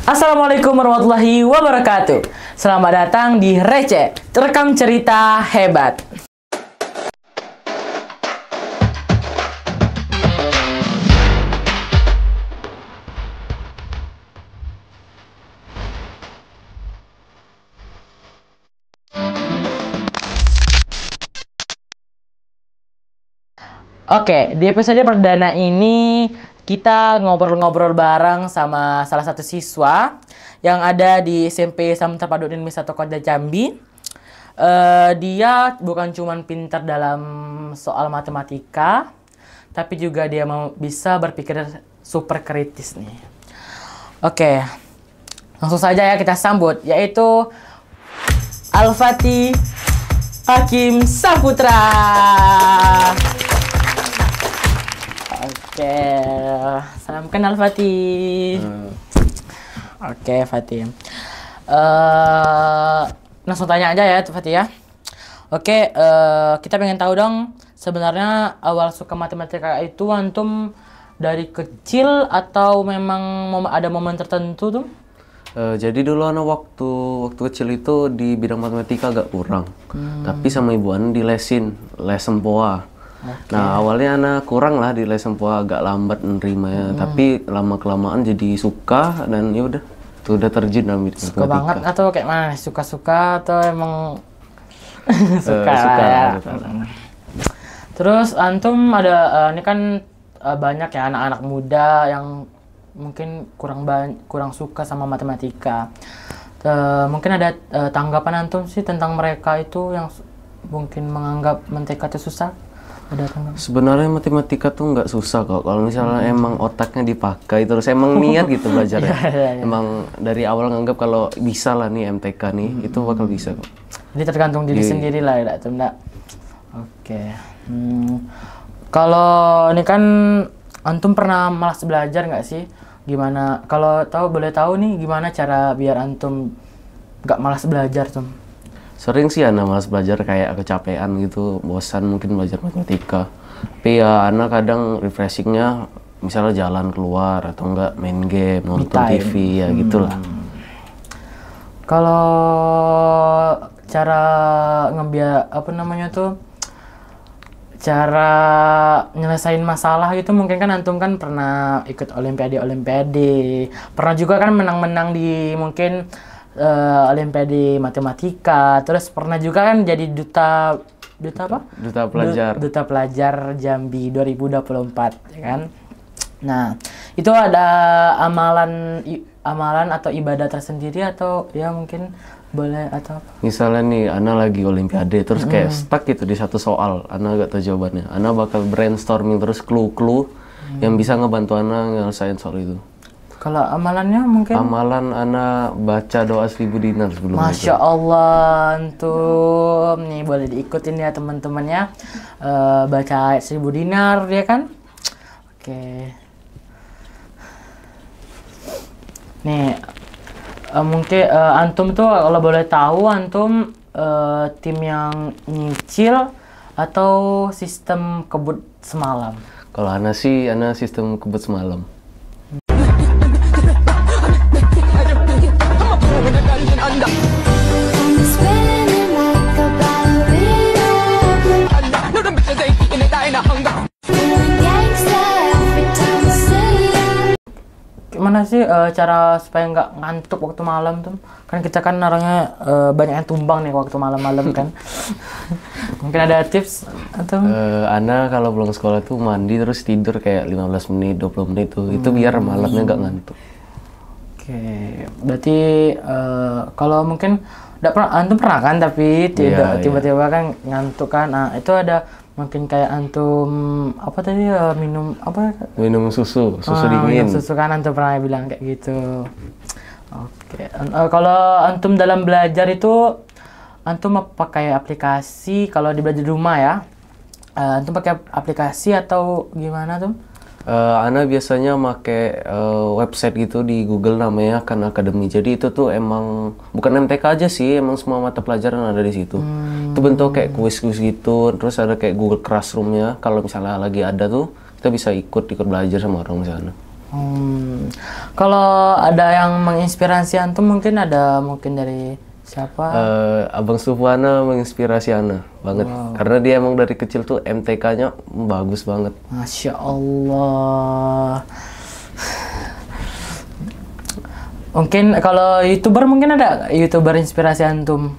Assalamualaikum warahmatullahi wabarakatuh. Selamat datang di Receh, terekam cerita hebat. Oke, di episode perdana ini kita ngobrol-ngobrol bareng sama salah satu siswa yang ada di SMP Islam Terpadu Negeri 1 Kota Jambi. Dia bukan cuma pintar dalam soal matematika, tapi juga dia mau bisa berpikir super kritis nih. Oke, langsung saja ya kita sambut, yaitu Al-Fatih Hakim Saputra. Oke, salam kenal Fatih. Oke, Fatih. Langsung tanya aja ya, Fatih ya. Oke, kita pengen tahu dong, sebenarnya awal suka matematika itu antum dari kecil atau memang ada momen tertentu tuh? Jadi dulu waktu kecil itu di bidang matematika agak kurang, tapi sama ibu Ana dilesin les sempoa. Okay. Nah awalnya anak kurang lah di les sempoa, agak lambat menerimanya, tapi lama kelamaan jadi suka dan ya udah, tuh udah terjun dalam bidang matematika. Suka banget atau kayak mana? Suka-suka atau emang suka ya? Terus antum ada ini kan banyak ya anak-anak muda yang mungkin kurang suka sama matematika. Mungkin ada tanggapan antum sih tentang mereka itu yang mungkin menganggap matematika itu susah? Sebenarnya matematika tuh nggak susah kok, kalau misalnya emang otaknya dipakai terus emang niat gitu belajarnya. Emang dari awal nganggap kalau bisa lah nih MTK nih, itu bakal bisa kok. Jadi tergantung diri sendiri lah ya, enggak? Oke. Kalau ini kan antum pernah malas belajar nggak sih? Gimana? Kalau boleh tahu nih gimana cara biar antum nggak malas belajar tuh? Sering sih Ana malas belajar, kayak kecapean gitu, bosan mungkin belajar matematika. Tapi ya Ana kadang refreshingnya misalnya jalan keluar atau enggak main game, nonton TV ya gitulah. Kalau cara cara nyelesain masalah gitu, mungkin kan antum kan pernah ikut olimpiade, pernah juga kan menang-menang di mungkin olimpiade matematika, terus pernah juga kan jadi duta apa? Duta pelajar Jambi 2024 ya kan. Nah, itu ada amalan atau ibadah tersendiri atau ya mungkin boleh atau apa? Misalnya nih Ana lagi olimpiade terus kayak stuck gitu di satu soal, Ana gak tahu jawabannya. Ana bakal brainstorming terus clue-clue yang bisa ngebantu Ana nyelesain soal itu. Kalau amalannya mungkin? Amalan Ana baca doa 1000 dinar sebelum Masya Allah, antum nih boleh diikutin ya teman-temannya, baca 1000 dinar ya kan? Oke. Nih mungkin antum tuh kalau boleh tahu antum tim yang nyicil atau sistem kebut semalam? Kalau Ana sistem kebut semalam. Gimana sih cara supaya nggak ngantuk waktu malam tuh? Kan kita kan orangnya banyak yang tumbang nih waktu malam-malam kan. Mungkin ada tips atau? Ana kalau pulang sekolah tuh mandi terus tidur kayak 15 menit, 20 menit tuh. Itu biar malamnya nggak ngantuk. Oke, berarti kalau mungkin antum pernah kan tapi tiba-tiba kan ngantuk kan. Nah, itu ada mungkin kayak antum apa tadi minum susu dingin. Minum susu kan antum pernah bilang kayak gitu. Oke. Kalau antum dalam belajar itu antum pakai aplikasi kalau di belajar di rumah ya? Antum pakai aplikasi atau gimana tuh? Ana biasanya make website gitu di Google namanya Khan Academy. Jadi itu tuh emang bukan MTK aja sih, emang semua mata pelajaran ada di situ. Itu bentuk kayak kuis-kuis gitu. Terus ada kayak Google Classroom-nya. Kalau misalnya lagi ada tuh kita bisa ikut belajar sama orang di sana. Kalau ada yang menginspirasi antum mungkin dari siapa? Abang Sufwana menginspirasi Ana banget. Karena dia emang dari kecil tuh MTK-nya bagus banget. Masya Allah. Mungkin kalau YouTuber mungkin ada YouTuber inspirasi antum?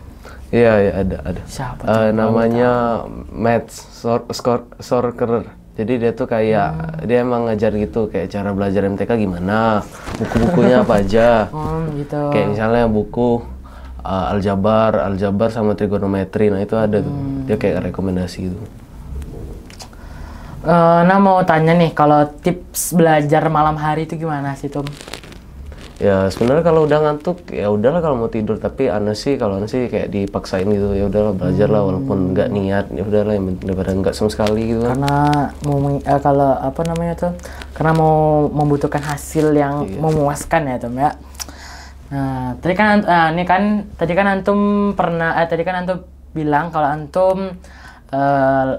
Iya, ada. Siapa tuh? Namanya Matt Sorcerer. Jadi dia tuh kayak dia emang ngajar gitu kayak cara belajar MTK gimana, buku-bukunya apa aja. Gitu. Kayak misalnya buku aljabar sama trigonometri. Nah, itu ada tuh. Dia kayak rekomendasi gitu. Nah mau tanya nih, kalau tips belajar malam hari itu gimana sih, Tum? Ya sebenarnya kalau udah ngantuk ya udahlah kalau mau tidur, tapi Ana sih kayak dipaksain gitu, ya udahlah belajar lah walaupun nggak niat, ya udahlah daripada nggak sama sekali gitu kan. Karena kalau apa namanya tuh, karena mau membutuhkan hasil yang memuaskan ya, Tum ya. Nah tadi kan antum bilang kalau antum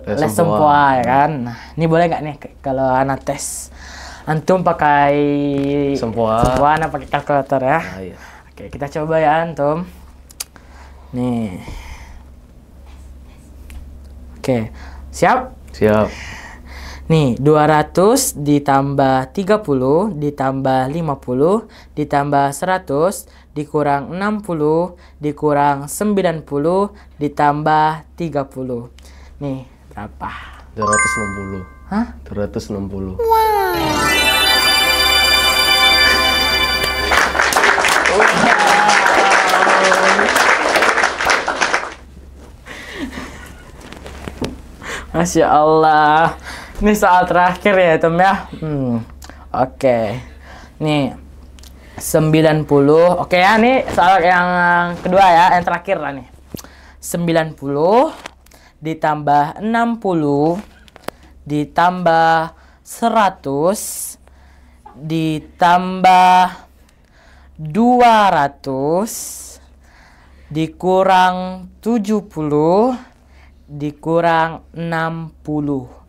les sempoa ya kan. Nah ini boleh nggak nih kalau Ana tes? Antum pakai sempoa, Ana pakai kalkulator ya. Iya. Oke, kita coba ya antum. Nih. Oke, siap? Siap. Nih, 200 ditambah 30 ditambah 50 ditambah 100 dikurang 60 dikurang 90 ditambah 30. Nih, berapa? 260. Hah? 260. Masya Allah. Ini soal terakhir ya, Tom ya. Oke. Nih 90. Oke ya, nih soal yang kedua ya, yang terakhir lah nih. 90 ditambah 60 ditambah 100 ditambah 200 dikurang 70 dikurang 60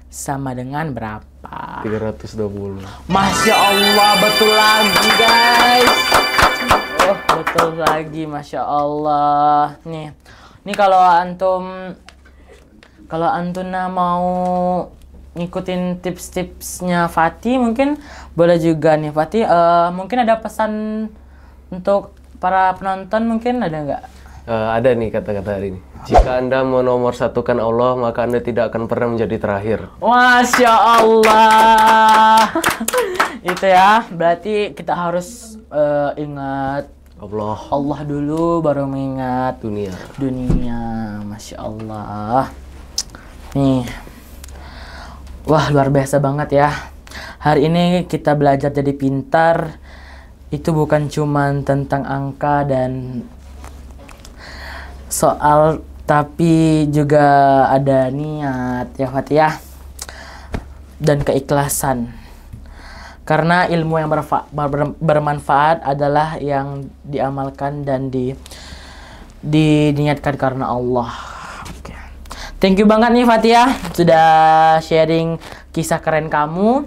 sama dengan berapa? 320. Masya Allah, betul lagi guys. Oh, betul lagi, Masya Allah. Nih kalau antum mau ngikutin tips-tipsnya Fatih, mungkin boleh juga nih Fatih. Mungkin ada pesan untuk para penonton, mungkin ada nggak? Ada nih kata-kata hari ini. Jika Anda menomorsatukan Allah, maka Anda tidak akan pernah menjadi terakhir. Masya Allah. Itu ya, berarti kita harus ingat Allah dulu, baru mengingat dunia. Masya Allah. Nih, wah luar biasa banget ya. Hari ini kita belajar jadi pintar. Itu bukan cuman tentang angka dan soal, tapi juga ada niat ya Fatih ya, dan keikhlasan. Karena ilmu yang bermanfaat adalah yang diamalkan dan diniatkan karena Allah. Oke. Thank you banget nih Fatih ya, sudah sharing kisah keren kamu.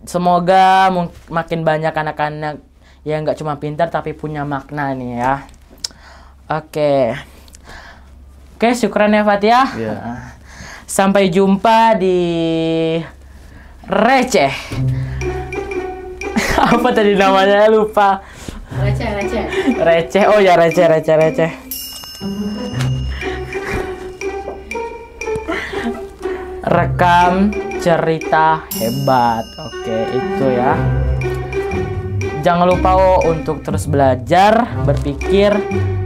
Semoga makin banyak anak-anak yang nggak cuma pintar tapi punya makna nih ya. Oke, syukran ya Fatih ya. Sampai jumpa di receh. Apa tadi namanya, lupa. Receh. Oh ya, receh. Rekam cerita hebat. Oke, itu ya. Jangan lupa untuk terus belajar, berpikir,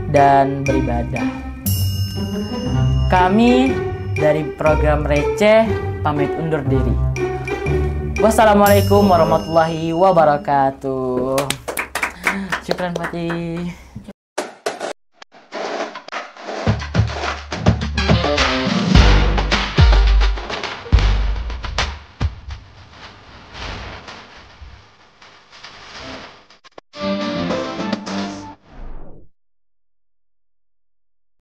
dan beribadah. Kami dari program Receh pamit undur diri. Wassalamualaikum warahmatullahi wabarakatuh. Syukran Fatih.